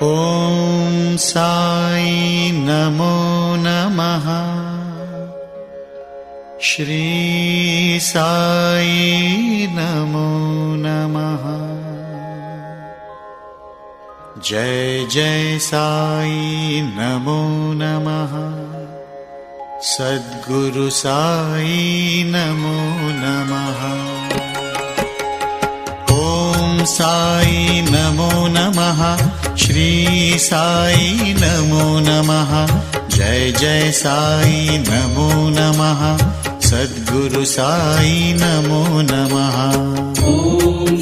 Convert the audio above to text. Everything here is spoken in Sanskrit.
ॐ साई नमो नमः। श्री साई नमो नमः। जय जय साई नमो नमः। सद्गुरु साई नमो नमः। ॐ साई नमो नमः। श्री साई नमो नमः। जय जय साई नमो नमः। सद्गुरु साई नमो नमः। ॐ